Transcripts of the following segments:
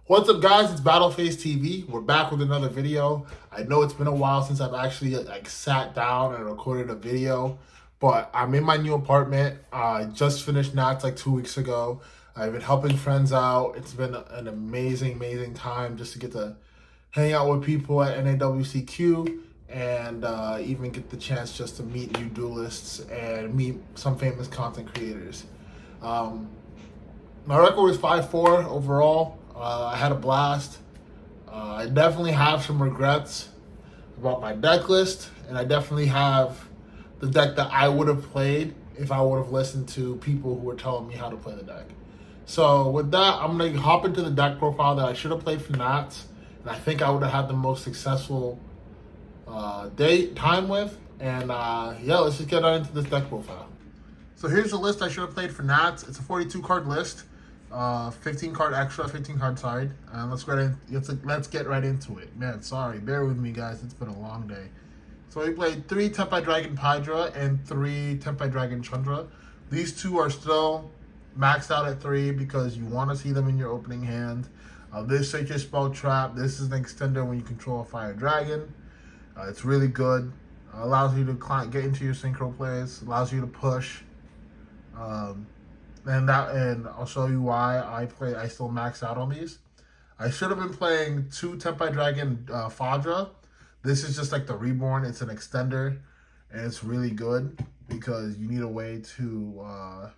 What's up, guys? It's Battleface TV. We're back with another video. I know it's been a while since I've actually sat down and recorded a video, but I'm in my new apartment. I just finished Nats like 2 weeks ago. I've been helping friends out. It's been an amazing time just to get to hang out with people at NAWCQ and even get the chance just to meet new duelists and meet some famous content creators. Um, my record was 5-4 overall. I had a blast. I definitely have some regrets about my deck list, and I definitely have the deck that I would have played if I would have listened to people who were telling me how to play the deck. So with that, I'm gonna hop into the deck profile that I should have played for Nats, and I think I would have had the most successful time with. And yeah, let's just get on into this deck profile. So here's the list I should have played for Nats. It's a 42 card list. 15 card extra, 15 card side. Let's get right into it. Man, sorry, bear with me, guys. It's been a long day. So we played 3 Tenpai Dragon Pydra and 3 Tenpai Dragon Chandra. These two are still maxed out at 3 because you want to see them in your opening hand. This is your spell trap. This is an extender when you control a fire dragon. It's really good. Allows you to get into your synchro plays. Allows you to push. And I'll show you why I still max out on these. I should have been playing 2 Tenpai Dragon Fadra. This is just like the reborn. It's an extender, and it's really good because you need a way to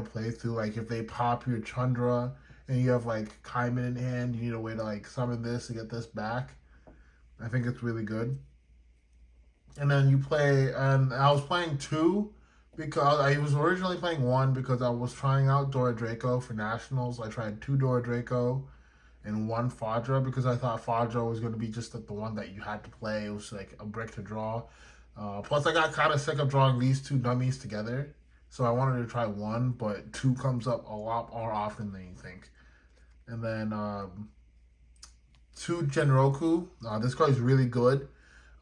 play through. Like if they pop your Chandra and you have like Kaiman in hand, you need a way to like summon this to get this back. I think it's really good. And then you play, and I was playing 2. Because I was originally playing 1 because I was trying out Dora Draco for Nationals. I tried 2 Dora Draco and 1 Fadra because I thought Fadra was going to be just like the one that you had to play. It was like a brick to draw. Plus, I got kind of sick of drawing these 2 dummies together. So I wanted to try 1, but 2 comes up a lot more often than you think. And then 2 Genroku. This card is really good.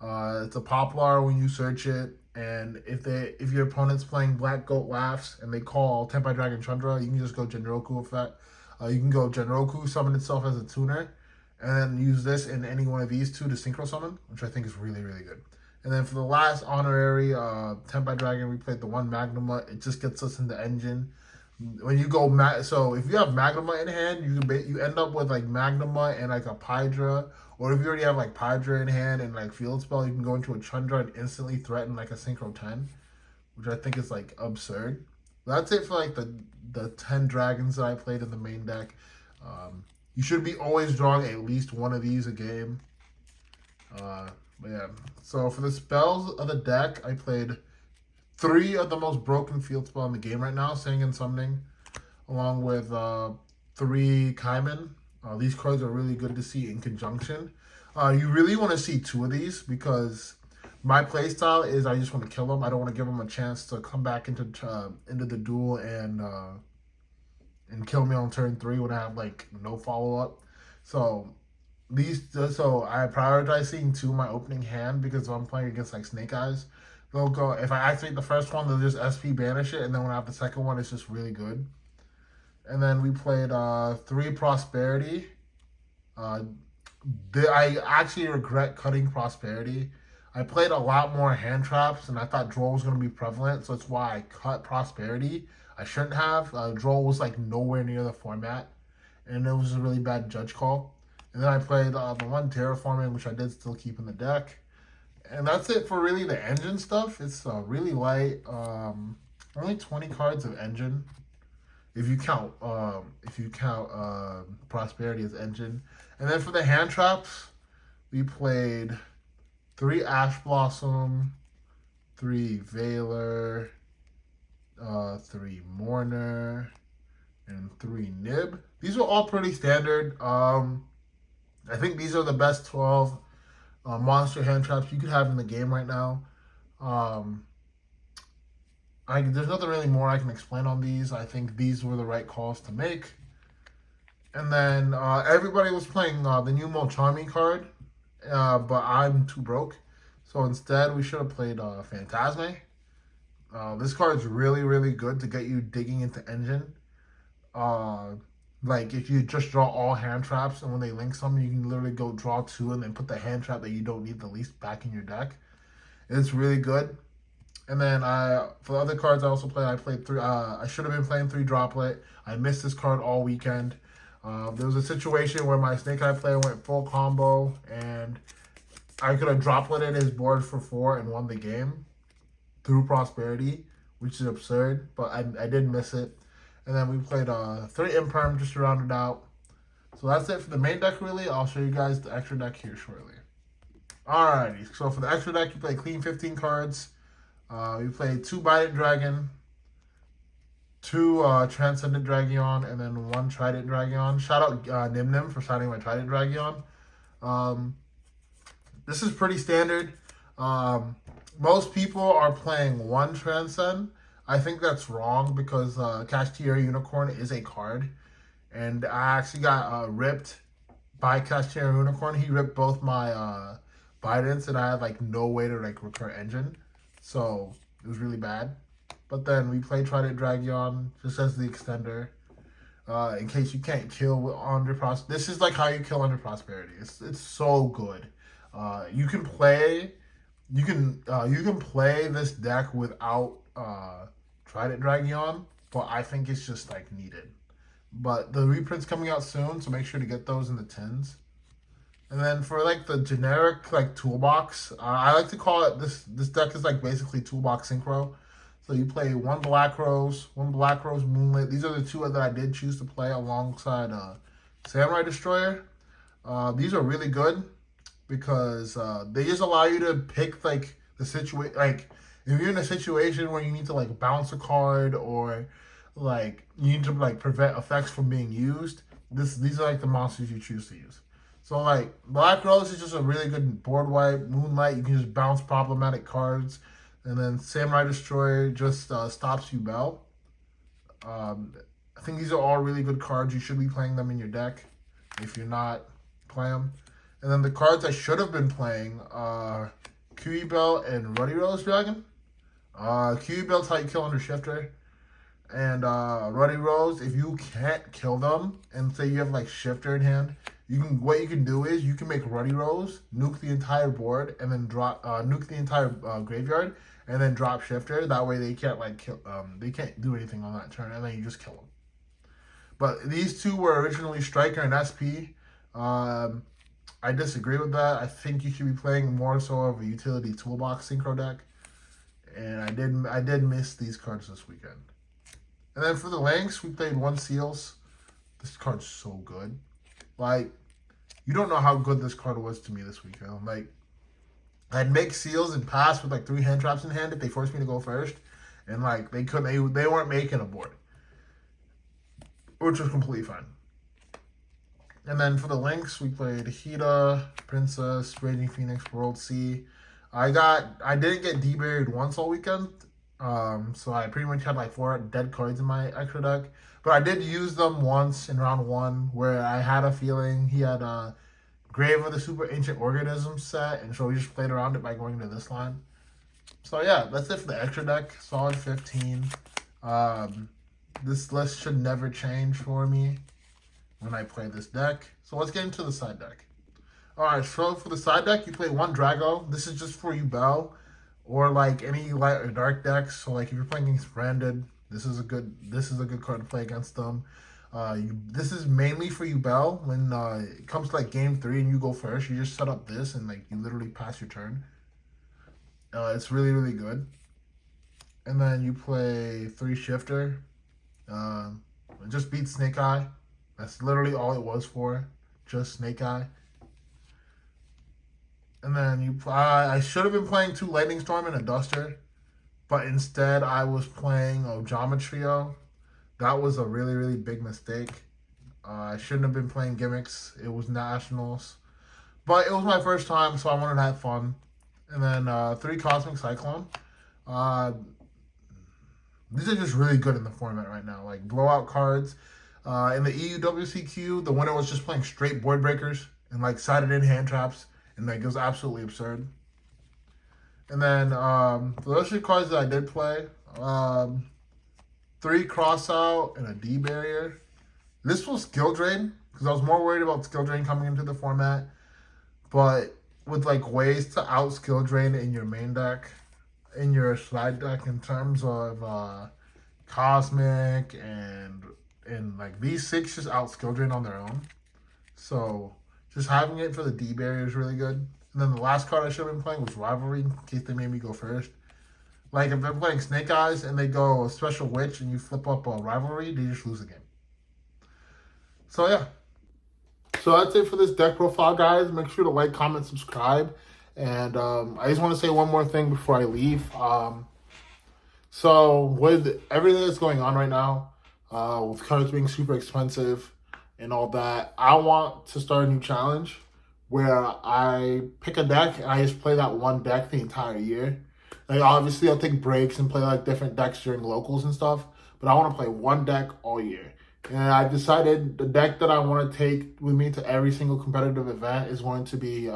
It's a Poplar when you search it. And if your opponent's playing Black Goat Laughs and they call Tenpai Dragon Chandra, you can just go Genroku effect. You can go Genroku, summon itself as a tuner, and then use this in any one of these 2 to synchro summon, which I think is really good. And then for the last honorary Tenpai Dragon, we played the 1 Magnuma. It just gets us in the engine. When you go so if you have Magnuma in hand, you end up with like Magnuma and like a Pydra. Or if you already have like Pydra in hand and like Field Spell, you can go into a Chandra and instantly threaten like a Synchro 10, which I think is like absurd. That's it for like the 10 dragons that I played in the main deck. You should be always drawing at least 1 of these a game. But yeah, so for the spells of the deck, I played 3 of the most broken Field Spell in the game right now, Singing and Summoning, along with 3 Kaiman. These cards are really good to see in conjunction. You really want to see 2 of these because my playstyle is I just want to kill them. I don't want to give them a chance to come back into the duel and kill me on turn 3 when I have like no follow up. So I prioritize seeing 2 in my opening hand because if I'm playing against like Snake Eyes, they'll go. If I activate the first one, they'll just SP banish it, and then when I have the second one, it's just really good. And then we played 3 Prosperity. I actually regret cutting Prosperity. I played a lot more hand traps, and I thought Droll was going to be prevalent, so that's why I cut Prosperity. I shouldn't have. Droll was like nowhere near the format, and it was a really bad judge call. And then I played the 1 Terraforming, which I did still keep in the deck. And that's it for really the engine stuff. It's really light. Only 20 cards of engine. If you count Prosperity as engine. And then for the hand traps, we played 3 Ash Blossom, 3 Veiler, 3 Mourner, and 3 Nib. These are all pretty standard. I think these are the best 12 monster hand traps you could have in the game right now. There's nothing really more I can explain on these. I think these were the right calls to make. And then everybody was playing the new Molchami card, but I'm too broke. So instead, we should have played Phantasme. This card is really good to get you digging into engine. Like, if you just draw all hand traps, and when they link something, you can literally go draw 2 and then put the hand trap that you don't need the least back in your deck. It's really good. And then for the other cards I also played, I played 3. I should have been playing 3 Droplet. I missed this card all weekend. There was a situation where my Snake Eye player went full combo, and I could have Dropleted his board for 4 and won the game through Prosperity, which is absurd, but I did miss it. And then we played 3 Imperm just to round it out. So that's it for the main deck, really. I'll show you guys the extra deck here shortly. Alrighty, so for the extra deck, you play clean 15 cards. We played 2 Bident Dragon, 2 Transcendent Dragion, and then 1 Trident Dragion. Shout out Nim Nim for signing my Trident Dragion. This is pretty standard. Most people are playing 1 Transcend. I think that's wrong because Cashier Unicorn is a card. And I actually got ripped by Cashier Unicorn. He ripped both my Bidents, and I had like no way to like recur engine. So it was really bad. But then we played Trident Dragion just as the extender. In case you can't kill under Prosperity. This is like how you kill under Prosperity. It's so good. You can play this deck without Trident Dragion, but I think it's just like needed. But the reprint's coming out soon, so make sure to get those in the tins. And then for like the generic like toolbox, I like to call it this deck is like basically toolbox synchro. So you play 1 Black Rose, 1 Black Rose Moonlit. These are the 2 that I did choose to play alongside Samurai Destroyer. These are really good because they just allow you to pick like the situation. Like if you're in a situation where you need to like bounce a card or like you need to like prevent effects from being used, these are like the monsters you choose to use. So like Black Rose is just a really good board wipe. Moonlight, you can just bounce problematic cards. And then Samurai Destroyer just stops you Bell. I think these are all really good cards. You should be playing them in your deck. If you're not, play them. And then the cards I should have been playing are QE Bell and Ruddy Rose Dragon. QE Bell's how you kill under Shifter. And Ruddy Rose, if you can't kill them and say you have like Shifter in hand, what you can do is you can make Ruddy Rose, nuke the entire board, and then drop nuke the entire graveyard, and then drop Shifter. That way they can't like kill they can't do anything on that turn, and then you just kill them. But these 2 were originally Striker and SP. I disagree with that. I think you should be playing more so of a utility toolbox synchro deck. And I did miss these cards this weekend. And then for the links, we played 1 Seals. This card's so good. Like, you don't know how good this card was to me this weekend. Like, I'd make Seals and pass with like 3 hand traps in hand if they forced me to go first. And like they weren't making a board. Which was completely fine. And then for the links, we played Hida, Princess, Raging Phoenix, World C. I didn't get deburied once all weekend. So I pretty much had like 4 dead cards in my extra deck. But I did use them once in round 1 where I had a feeling he had a Grave of the Super Ancient Organism set. And so we just played around it by going to this line. So yeah, that's it for the extra deck. Solid 15. This list should never change for me when I play this deck. So let's get into the side deck. Alright, so for the side deck, you play 1 Drago. This is just for you, Bell. Or like any light or dark decks. So like if you're playing against Branded, this is a good card to play against them. This is mainly for you, Bell. When it comes to like game 3 and you go first, you just set up this and like you literally pass your turn. It's really, really good. And then you play 3 Shifter. It just beats Snake Eye. That's literally all it was for. Just Snake Eye. And then I should have been playing 2 Lightning Storm and a Duster. But instead I was playing a Geometrio. That was a really, really big mistake. I shouldn't have been playing gimmicks. It was Nationals. But it was my first time, so I wanted to have fun. And then 3 Cosmic Cyclone. These are just really good in the format right now. Like blowout cards. In the EU WCQ, the winner was just playing straight board breakers and like sided in hand traps. And like it was absolutely absurd. And then for those 3 cards that I did play, 3 Crossout and a D Barrier. This was skill drain, because I was more worried about skill drain coming into the format. But with like ways to out skill drain in your main deck, in your slide deck, in terms of Cosmic and like these 6 just out skill drain on their own. So just having it for the D barrier is really good. And then the last card I should have been playing was Rivalry, in case they made me go first. Like if they're playing Snake Eyes and they go Special Witch and you flip up a Rivalry, they just lose the game. So yeah. So that's it for this deck profile, guys. Make sure to like, comment, subscribe. And I just want to say one more thing before I leave. So with everything that's going on right now, with cards being super expensive and all that, I want to start a new challenge where I pick a deck and I just play that one deck the entire year. Like obviously I'll take breaks and play like different decks during locals and stuff, but I want to play one deck all year. And I decided the deck that I want to take with me to every single competitive event is going to be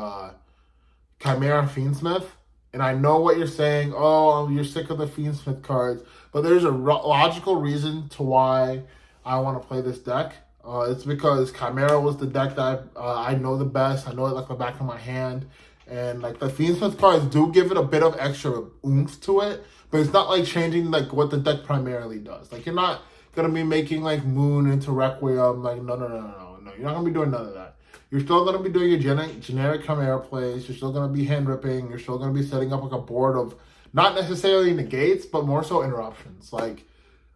Chimera Fiendsmith. And I know what you're saying, oh, you're sick of the Fiendsmith cards, but there's a logical reason to why I want to play this deck. It's because Chimera was the deck that I know the best. I know it like the back of my hand. And like the Fiendsmith cards do give it a bit of extra oomph to it, but it's not like changing like what the deck primarily does. Like you're not gonna be making like Moon into Requiem. Like no. You're not gonna be doing none of that. You're still gonna be doing your generic Chimera plays. You're still gonna be hand ripping. You're still gonna be setting up like a board of not necessarily negates, but more so interruptions. Like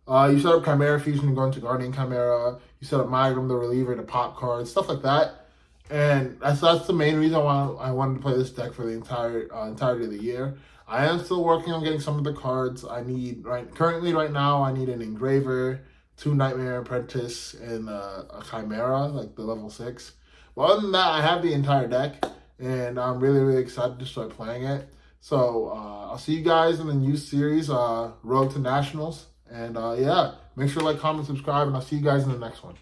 you set up Chimera Fusion and go into Guardian Chimera. You set up Magnum, the reliever, to pop cards, stuff like that. And that's the main reason I wanted to play this deck for the entirety of the year. I am still working on getting some of the cards I need. Currently, right now, I need an Engraver, 2 Nightmare Apprentice, and a Chimera, like the level 6. But other than that, I have the entire deck, and I'm really, really excited to start playing it. So I'll see you guys in the new series, Road to Nationals. And yeah, make sure to like, comment, subscribe, and I'll see you guys in the next one.